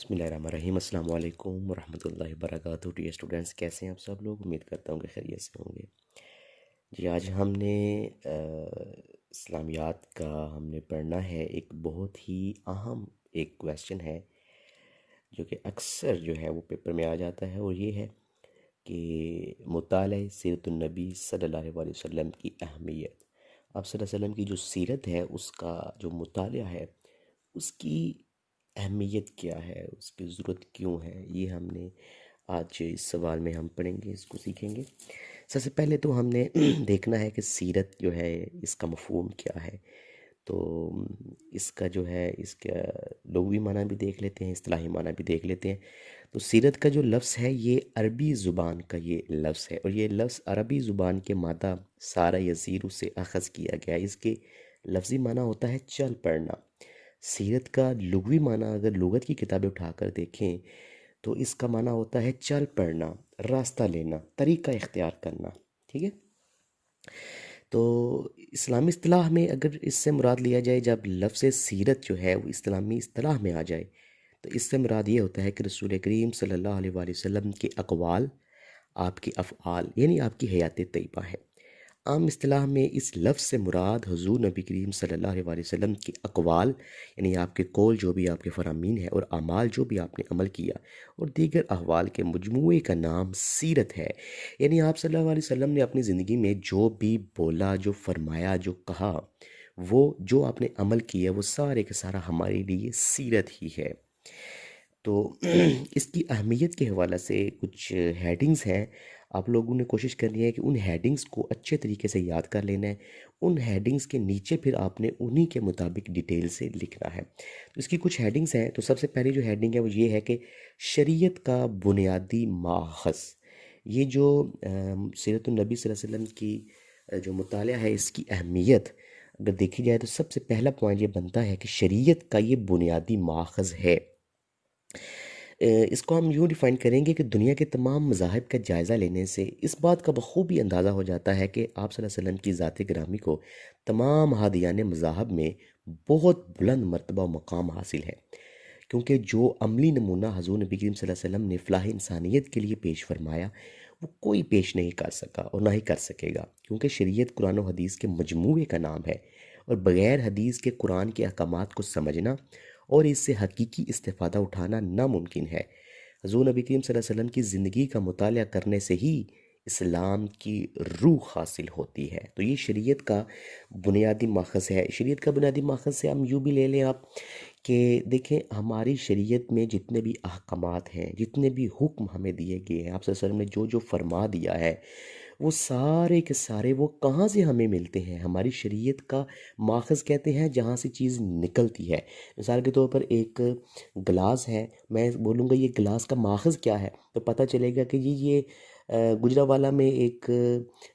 बिस्मिल्लाहिर्रहमानिर्रहीम अस्सलाम वालेकुम वरहमतुल्लाहि वबरकातुहू। डियर स्टूडेंट्स, कैसे हैं आप सब लोग? उम्मीद करता हूँ कि खैरियत से होंगे। जी, आज हमने इस्लामियात का हमने पढ़ना है। एक बहुत ही अहम एक क्वेश्चन है जो कि अक्सर जो है वो पेपर में आ जाता है, और ये है कि मुताले सीरतुन नबी सल्लल्लाहु अलैहि वसल्लम की अहमियत। आप सल्लल्लाहु अलैहि वसल्लम की जो सीरत है उसका जो मुताला है उसकी अहमियत क्या है, उसकी ज़रूरत क्यों है, ये हमने आज इस सवाल में हम पढ़ेंगे, इसको सीखेंगे। सबसे पहले तो हमने देखना है कि सीरत जो है इसका मफ़हूम क्या है। तो इसका जो है इसका लुग़वी माना भी देख लेते हैं, इस्तिलाही माना भी देख लेते हैं। तो सीरत का जो लफ्ज़ है ये अरबी ज़ुबान का ये लफ्ज़ है, और ये लफ्ज़ अरबी ज़ुबान के मादा सारा यज़ीरु से अख़ज़ किया गया है। इसके लफ्ज़ी माना होता है चल पड़ना। सीरत का लुग़वी माना अगर लुग़त की किताबें उठाकर देखें तो इसका माना होता है चल पड़ना, रास्ता लेना, तरीक़ा इख्तियार करना। ठीक है। तो इस्लामी इस्तिलाह में अगर इससे मुराद लिया जाए, जब लफ्ज़ सीरत जो है वो इस्लामी इस्तिलाह में आ जाए, तो इससे मुराद ये होता है कि रसूल करीम सल्लल्लाहु अलैहि वसल्लम के अक़वाल, आपके अफ़आल यानी आपकी हयात तय्यबा है। आम इस्तिलाह में इस लफ्ज़ से मुराद हुज़ूर नबी करीम सल्लल्लाहु अलैहि वसल्लम के अक़वाल यानी आपके कौल जो भी आपके फ़रामीन है, और अमाल जो भी आपने अमल किया, और दीगर अहवाल के मजमूए का नाम सीरत है। यानी आप सल्लल्लाहु अलैहि वसल्लम ने अपनी ज़िंदगी में जो भी बोला, जो फ़रमाया, जो कहा, वो जो आपने अमल किया, वो सारे का सारा हमारे लिए सीरत ही है। तो इसकी अहमियत के हवाले से कुछ हेडिंग्स हैं। आप लोगों ने कोशिश करनी है कि उन हेडिंग्स को अच्छे तरीके से याद कर लेना है। उन हेडिंग्स के नीचे फिर आपने उन्हीं के मुताबिक डिटेल से लिखना है। तो इसकी कुछ हेडिंग्स हैं। तो सबसे पहली जो हेडिंग है वो ये है कि शरीयत का बुनियादी माखज़। ये जो सीरतुन नबी सल्लल्लाहु अलैहि वसल्लम की जो मुताला है, इसकी अहमियत अगर देखी जाए तो सबसे पहला पॉइंट ये बनता है कि शरीयत का ये बुनियादी माखज़ है। इसको हम यूँ डिफ़ाइन करेंगे कि दुनिया के तमाम मज़ाहिब का जायज़ा लेने से इस बात का बखूबी अंदाज़ा हो जाता है कि आप सल्लल्लाहु अलैहि वसल्लम की ज़ात गिरामी को तमाम हादियान मज़ाहब में बहुत बुलंद मर्तबा व मकाम हासिल है। क्योंकि जो अमली नमूना हज़ूर नबी करीम सल्लल्लाहु अलैहि वसल्लम ने फ़लाह इंसानियत के लिए पेश फरमाया, वो कोई पेश नहीं कर सका और ना ही कर सकेगा। क्योंकि शरीयत कुरान और हदीस के मजमूए का नाम है, और बग़ैर हदीस के कुरान के अहकामात को समझना और इससे हकीकी इस्तिफ़ादा उठाना नामुमकिन है। हज़ूर नबी करीम सल्लल्लाहु अलैहि वसल्लम की ज़िंदगी का मुताला करने से ही इस्लाम की रूह हासिल होती है। तो ये शरीयत का बुनियादी माखज़ है। शरीयत का बुनियादी माखज़ से हम यूँ भी ले लें आप कि देखें, हमारी शरीयत में जितने भी अहकामात हैं, जितने भी हुक्म हमें दिए गए हैं, आप सल्लल्लाहु अलैहि वसल्लम ने जो जो फरमा दिया है, वो सारे के सारे वो कहाँ से हमें मिलते हैं? हमारी शरीयत का माखज़ कहते हैं जहाँ से चीज़ निकलती है। मिसाल के तौर पर एक गिलास है, मैं बोलूँगा ये गिलास का माखज़ क्या है, तो पता चलेगा कि ये गुजरांवाला में एक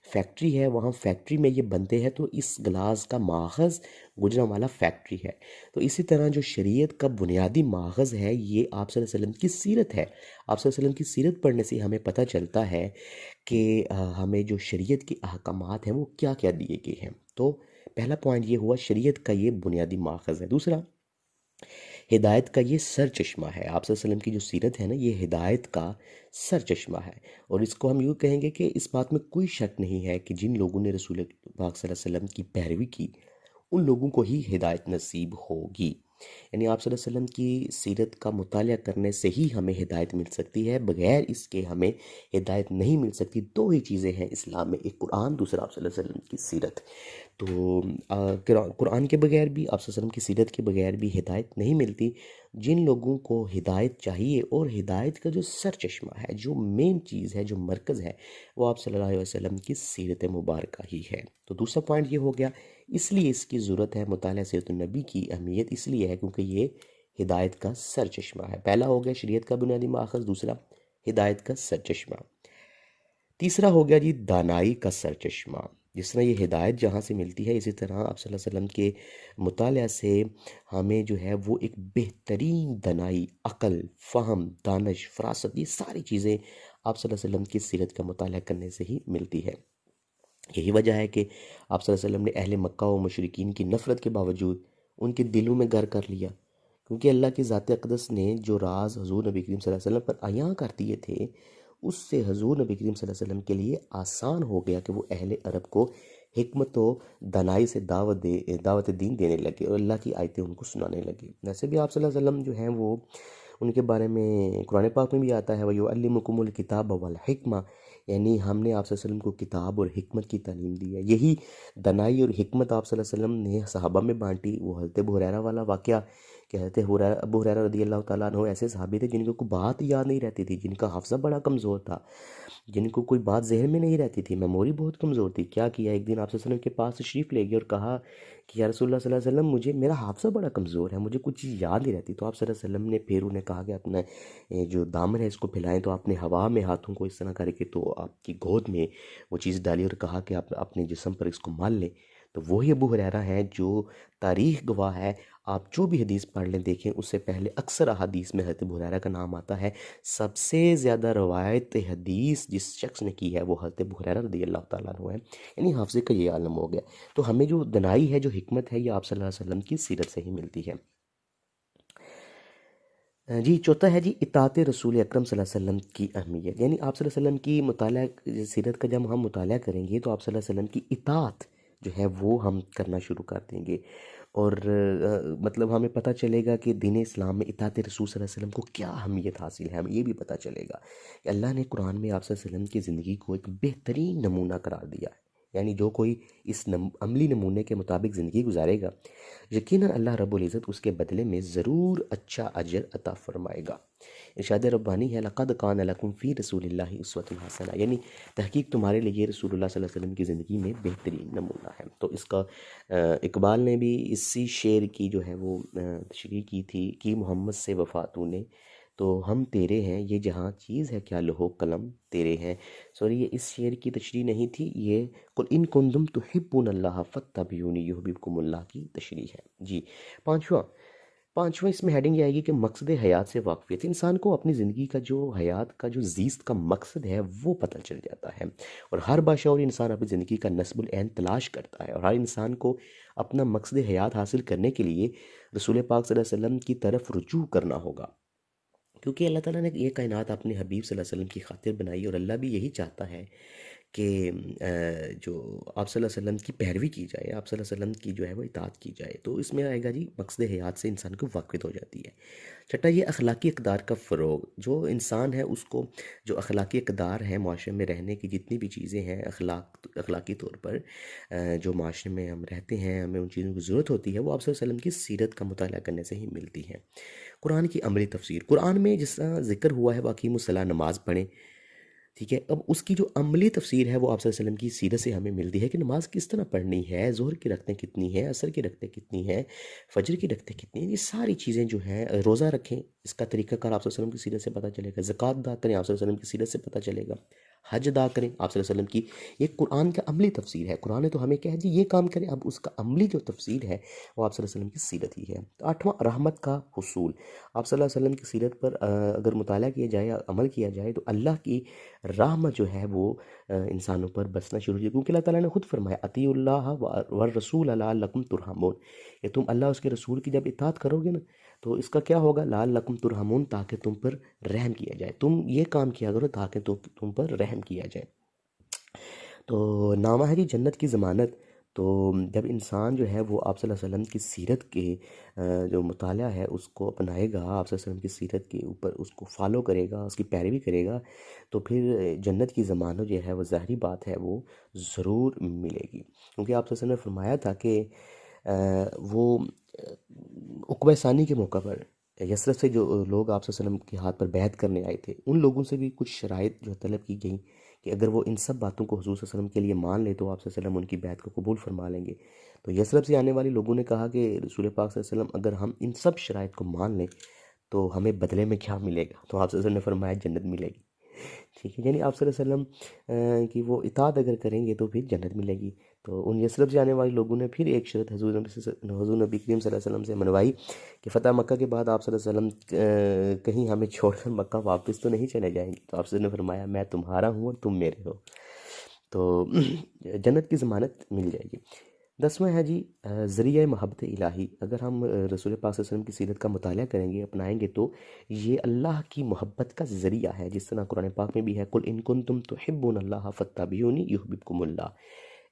फैक्ट्री है, वहाँ फैक्ट्री में ये बनते हैं, तो इस गिलास का माखज़ गुजरांवाला फैक्ट्री है। तो इसी तरह जो शरीयत का बुनियादी माखज़ है, ये आप सल्लल्लाहु अलैहि वसल्लम की सीरत है। आप सल्लल्लाहु अलैहि वसल्लम की सीरत पढ़ने से हमें पता चलता है कि हमें जो शरीयत के अहकामात हैं वो क्या-क्या दिए गए हैं। तो पहला पॉइंट ये हुआ, शरीयत का ये बुनियादी माखज़ है। दूसरा, हिदायत का ये सर चश्मा है। आप सल्लल्लाहु अलैहि वसल्लम की जो सीरत है ना, ये हिदायत का सर चश्मा है। और इसको हम यूँ कहेंगे कि इस बात में कोई शक नहीं है कि जिन लोगों ने रसूल पाक सल्लल्लाहु अलैहि वसल्लम की पैरवी की, उन लोगों को ही हिदायत नसीब होगी। यानी आप सल्लल्लाहु अलैहि वसल्लम की सीरत का मुताला करने से ही हमें हिदायत मिल सकती है, बगैर इसके हमें हिदायत नहीं मिल सकती। दो ही चीज़ें हैं इस्लाम में, एक कुरान, दूसरा आप सल्लल्लाहु अलैहि वसल्लम की सीरत। तो कुरान के बगैर भी, आप सल्लल्लाहु अलैहि वसल्लम की सीरत के बगैर भी हिदायत नहीं मिलती। जिन लोगों को हिदायत चाहिए, और हिदायत का जो सर चश्मा है, जो मेन चीज़ है, जो मरकज़ है, वो आप सल्लल्लाहु अलैहि वसल्लम की सीरत मुबारका ही है। तो दूसरा पॉइंट ये हो गया, इसलिए इसकी ज़रूरत है। मुताला सीरत नबी की अहमियत इसलिए है क्योंकि ये हिदायत का सर चश्मा है। पहला हो गया शरीयत का बुनियादी माखज़, दूसरा हिदायत का सर चश्मा। तीसरा हो गया जी दानाई का सर चश्मा। जिस तरह ये हिदायत जहाँ से मिलती है, इसी तरह आप सल्लल्लाहु अलैहि वसल्लम के मुताला से हमें जो है वो एक बेहतरीन दानाई, अक़ल, फ़हम, दानिश, फ़रासत, ये सारी चीज़ें आप सल्लल्लाहु अलैहि वसल्लम की सीरत का मुताला करने से ही मिलती है। यही वजह है कि आप सल्लल्लाहु अलैहि वसल्लम ने अहले मक्का व मुशरिकीन की नफ़रत के बावजूद उनके दिलों में घर कर लिया। क्योंकि अल्लाह की ज़ात अक़दस ने जो राज हज़ूर नबी करीम सल्लल्लाहु अलैहि वसल्लम पर अयां कर दिए थे, उससे हज़ूर नबी करीम सल्लल्लाहु अलैहि वसल्लम के लिए आसान हो गया कि वो अहले अरब को हिकमत व दानाई से दावत दीन देने लगे और अल्लाह की आयतें उनको सुनाने लगे। वैसे भी आप सल्लल्लाहु अलैहि वसल्लम जो हैं वो, उनके बारे में कुरान पाक में भी आता है, वयुअल्लिमुकुमुल किताब वल हिकमा, यानी हमने आप सल्लल्लाहु अलैहि वसल्लम को किताब और हिकमत की तालीम दी है। यही दनाई और हिकमत आप सल्लल्लाहु अलैहि वसल्लम ने सहाबा में बांटी। वो हज़रत अबू हुरैरा वाला वाक़या कि हज़रत अबू हुरैरा रज़ी अल्लाह तआला अन्हु ऐसे सहाबी थे जिनको कोई बात याद नहीं रहती थी, जिनका हाफ़ज़ा बड़ा कमज़ोर था, जिनको कोई बात जहन में नहीं रहती थी, मेमोरी बहुत कमज़ोर थी। क्या किया, एक दिन आप सल्लल्लाहु अलैहि वसल्लम के पास तशरीफ़ ले गए और कहा कि या रसूलुल्लाह सल्लल्लाहु अलैहि वसल्लम, मुझे मेरा हाफ़ज़ा बड़ा कमज़ोर है, मुझे कुछ चीज़ याद नहीं रहती। तो आप सल्लल्लाहु अलैहि वसल्लम ने फिर उन्हें कहा कि अपना जो दामन है इसको फैलाएं। तो आपने हवा में हाथों को इस तरह करके तो आपकी गोद में वो चीज़ डाली और कहा कि आप अपने जिस्म पर इसको मान लें। तो वही अबू हुरैरा हैं जो तारीख़ गवाह है। आप जो भी हदीस पढ़ लें देखें, उससे पहले अक्सर अहादीस में हज़रत अबू हुरैरा का नाम आता है। सबसे ज़्यादा रवायत हदीस जिस शख्स ने की है वो हज़रत अबू हुरैरा रज़ी अल्लाह तआला अन्हु है। यानी हाफ़िज़े का ये आलम हो गया। तो हमें जो दनाई है, जो हिकमत है, ये आप सल्लल्लाहु अलैहि वसल्लम की सीरत से ही मिलती है। जी, चौथा है जी इताअत रसूल अकरम सल्लल्लाहु अलैहि वसल्लम की अहमियत। यानी आप सल्लल्लाहु अलैहि वसल्लम की सीरत का जब हम मुताला करेंगे तो आप सल्लल्लाहु अलैहि वसल्लम की इताअत जो है वो हम करना शुरू कर देंगे। और मतलब हमें पता चलेगा कि दीन इस्लाम में इताअत रसूल सल्लल्लाहु अलैहि वसल्लम को क्या अहमियत हासिल है। हमें ये भी पता चलेगा कि अल्लाह ने कुरान में आप सल्लल्लाहु अलैहि वसल्लम की ज़िंदगी को एक बेहतरीन नमूना करार दिया है। यानी जो कोई इस अमली नमूने के मुताबिक ज़िंदगी गुजारेगा, यकीनन अल्लाह रब्बुल इज़्ज़त उसके बदले में ज़रूर अच्छा अजर अता फ़रमाएगा। इरशाद रब्बानी है, लक़द कान लकुम फ़ी रसूलिल्लाहि उसवतुन हसना, यानी तहक़ीक़ तुम्हारे लिए रसूलुल्लाह सल्लल्लाहु अलैहि वसल्लम की ज़िंदगी में बेहतरीन नमूना है। तो इसका इकबाल ने भी इसी शेर की जो है वो तशरीह की थी कि मोहम्मद से वफ़ा तूने, तो हम तेरे हैं, ये जहाँ चीज़ है क्या लौह कलम तेरे हैं। सॉरी, ये इस शेर की तशरीह नहीं थी, ये कुल इन कुंतुम तुहिब्बुनल्लाह फत्तबिऊनी युहब्बिबकुमुल्लाह की तशरीह है। जी, पाँचवा पाँचवा इसमें हेडिंग ये आएगी कि मकसद हयात से वाकफियत। इंसान को अपनी ज़िंदगी का जो हयात का जो जीस्त का मकसद है वो पता चल जाता है। और हर बाशऊर इंसान अपनी ज़िंदगी का नस्बुल ऐन तलाश करता है, और हर इंसान को अपना मकसद हयात हासिल करने के लिए रसूल पाक सल्लल्लाहु अलैहि वसल्लम की तरफ रुजू करना होगा। क्योंकि अल्लाह ताला ने ये कायनात अपने हबीब सल्लल्लाहु अलैहि वसल्लम की खातिर बनाई, और अल्लाह भी यही चाहता है कि जो आप सल्लल्लाहु अलैहि वसल्लम की पैरवी की जाए, आप सल्लल्लाहु अलैहि वसल्लम की जो है वो इताअत की जाए। तो इसमें आएगा जी मकसद हयात से इंसान को वाक़िफ़ हो जाती है। छठा, ये अखलाकी इक़दार का फ़रोग़। जो इंसान है उसको जो अखलाकी इक़दार है, माशरे में रहने की जितनी भी चीज़ें हैं अखलाकी तौर पर, जो माशरे में हम रहते हैं, हमें उन चीज़ों की ज़रूरत होती है, वो आप सल्लल्लाहु अलैहि वसल्लम की सीरत का मुताला करने से ही मिलती है। कुरान की अमली तफसीर, कुरान में जिस तरह ज़िक्र हुआ है वाक़ईमुस्सलाह नमाज़ पढ़ें, ठीक है। अब उसकी जो अमली तफसीर है वो आप सल्लल्लाहु अलैहि वसल्लम की सीरत से हमें मिलती है कि नमाज़ किस तरह पढ़नी है, ज़ोहर की रकतें कितनी हैं, असर की रकतें कितनी हैं, फजर की रकतें कितनी हैं। ये सारी चीज़ें जो हैं, रोज़ा रखें, इसका तरीक़ाकार आप सल्लल्लाहु अलैहि वसल्लम की सीरत से पता चलेगा। ज़कात अदा करें, आप सल्लल्लाहु अलैहि वसल्लम की सीरत से पता चलेगा। हज अदा करें, आप सल्लल्लाहु अलैहि वसल्लम की, ये कुरान का अमली तफसीर है। कुरान ने तो हमें क्या है जी, ये काम करें, अब उसका अमली जो तफसीर है वो आप सल्लल्लाहु अलैहि वसल्लम की सीरत ही है। तो आठवां, रहमत का हुसूल। आप सल्लल्लाहु अलैहि वसल्लम की सीरत पर अगर मुताला किया जाए या अमल किया जाए तो अल्लाह की रहमत जो है वो इंसानों पर बसना शुरू हो जाए। क्योंकि अल्लाह ताला ने खुद फरमाया, अतीउल्लाह व रसूल लअल्लकुम तुरहमून, ये तुम अल्लाह उसके रसूल की जब इताअत करोगे ना, तो इसका क्या होगा, लअल्लकुम तुरहमून, ताकि तुम पर रहम किया जाए। तुम ये काम किया करो ताकि तुम पर रहम किया जाए। तो नामा है जी जन्नत की ज़मानत। तो जब इंसान जो है वो आप सल्लल्लाहु अलैहि वसल्लम की सीरत के जो मुताला है उसको अपनाएगा, आप सल्लल्लाहु अलैहि वसल्लम की सीरत के ऊपर उसको फॉलो करेगा, उसकी पैरवी करेगा, तो फिर जन्नत की ज़मानत जो है वो ज़ाहिरी बात है वो ज़रूर मिलेगी। क्योंकि आप सल्लल्लाहु अलैहि वसल्लम ने फरमाया था कि वो उक़बा सानी के मौका पर यसरब से जो लोग आप सल्लल्लाहु अलैहि वसल्लम के हाथ पर बैत करने आए थे, उन लोगों से भी कुछ शराइत जो तलब की गई कि अगर वो इन सब बातों को हुज़ूर सल्लल्लाहु अलैहि वसल्लम के लिए मान ले तो आप सल्लल्लाहु अलैहि वसल्लम उनकी बैत को कबूल फरमा लेंगे। तो यसरब से आने वाले लोगों ने कहा कि रसूल पाक सल्लल्लाहु अलैहि वसल्लम, अगर हम इन सब शराइत को मान लें तो हमें बदले में क्या मिलेगा? तो आप सल्लल्लाहु अलैहि वसल्लम ने फरमाया, जन्नत मिलेगी। ठीक है, यानी आप सल्लल्लाहु अलैहि वसल्लम की वो इताअत अगर करेंगे तो फिर जन्नत मिलेगी। तो उन यसरब से आने वाले लोगों ने फिर एक शर्त हज़ूर नबी करीम सल्लल्लाहु अलैहि वसल्लम से मनवाई कि फ़तह मक्का के बाद आप सल्लल्लाहु अलैहि वसल्लम कहीं हमें छोड़कर मक्का वापस तो नहीं चले जाएंगे। तो आप सल्लल्लाहु अलैहि वसल्लम ने फरमाया, मैं तुम्हारा हूँ और तुम मेरे हो, तो जन्नत की ज़मानत मिल जाएगी। 10वां है जी ज़रिया मोहब्बत इलाही। अगर हम रसूल पाक सल्लल्लाहु अलैहि वसल्लम की सीरत का मुताला करेंगे, अपनाएंगे, तो ये अल्लाह की मोहब्बत का ज़रिया है। जिस तरह कुरान पाक में भी है, कुल इन कुंतुम तुहिब्बुनल्लाह फत्तबिऊनी युहब्बिबकुमुल्लाह।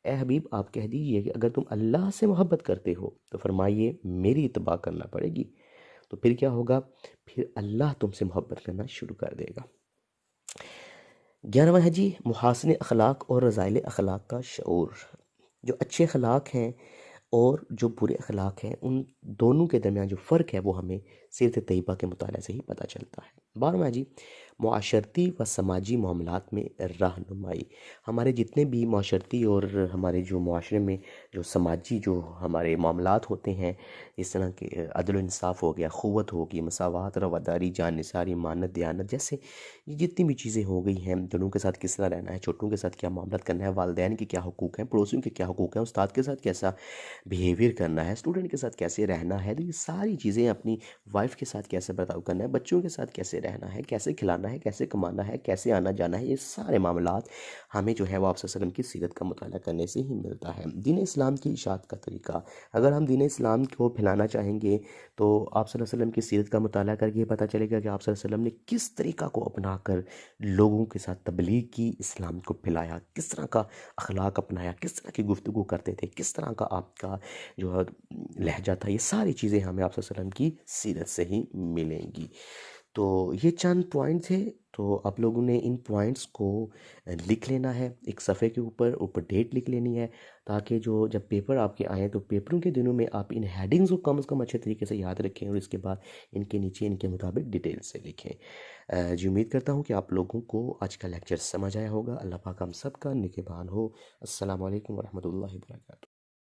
ए हबीब, आप कह दीजिए कि अगर तुम अल्लाह से मोहब्बत करते हो तो फरमाइए मेरी इत्तबा करना पड़ेगी। तो फिर क्या होगा? फिर अल्लाह तुमसे मोहब्बत करना शुरू कर देगा। 11वां है जी मुहासिन अखलाक और रज़ाइल अखलाक का शऊर। जो अच्छे अखलाक हैं और जो बुरे अखलाक हैं, उन दोनों के दरमियान जो फ़र्क है वो हमें सीरत तैयबा के मुताले से ही पता चलता है। 12वां जी मुआशरती व समाजी मामलात में रहनुमाई। हमारे जितने भी माशरती और हमारे जो मुआशरे में जो समाजी जो हमारे मामलात होते हैं, इस तरह के अदल इंसाफ हो गया, ख़ुव्वत होगी, मसावात, रवादारी, जान-निसारी, मानत, दयानत, जैसे ये जितनी भी चीज़ें हो गई हैं, बड़ों के साथ किस तरह रहना है, छोटों के साथ क्या मामलात करना है, वालिदैन के क्या हुकूक हैं, पड़ोसियों के क्या हुकूक हैं, उस्ताद के साथ कैसा बिहेवियर करना है, स्टूडेंट के साथ कैसे रहना है, तो ये सारी चीज़ें, अपनी वाइफ के साथ कैसे बर्ताव करना है, बच्चों के साथ कैसे रहना है, कैसे खिलाना है, कैसे कमाना है, कैसे आना जाना है, ये सारे मामलात हमें जो है वो आप सल्लल्लाहु अलैहि वसल्लम की सीरत का मुताला करने से ही मिलता है। दीन इस्लाम की इशाअत का तरीका। अगर हम दीन इस्लाम को फैलाना चाहेंगे तो आप सल्लल्लाहु अलैहि वसल्लम की सीरत का मुताला करके ये पता चलेगा कि आप सल्लल्लाहु अलैहि वसल्लम ने किस तरीका को अपना कर लोगों के साथ तबलीग की, इस्लाम को फैलाया, किस तरह का अखलाक अपनाया, किस तरह की गुफ्तगू करते थे, किस तरह का आपका जो है लहजा था। ये सारी चीज़ें हमें आप सल्लल्लाहु अलैहि वसल्लम की सीरत से ही मिलेंगी। तो ये चंद पॉइंट थे। तो आप लोगों ने इन पॉइंट्स को लिख लेना है एक सफ़े के ऊपर डेट लिख लेनी है, ताकि जो जब पेपर आपके आएँ तो पेपरों के दिनों में आप इन हेडिंग्स को कम से कम अच्छे तरीके से याद रखें और इसके बाद इनके नीचे इनके मुताबिक डिटेल से लिखें। जी उम्मीद करता हूँ कि आप लोगों को आज का लेक्चर समझ आया होगा। अल्लाह पाक हम सब का निगहबान हो। अस्सलाम वालेकुम वरहमतुल्लाहि वबरकातुहू।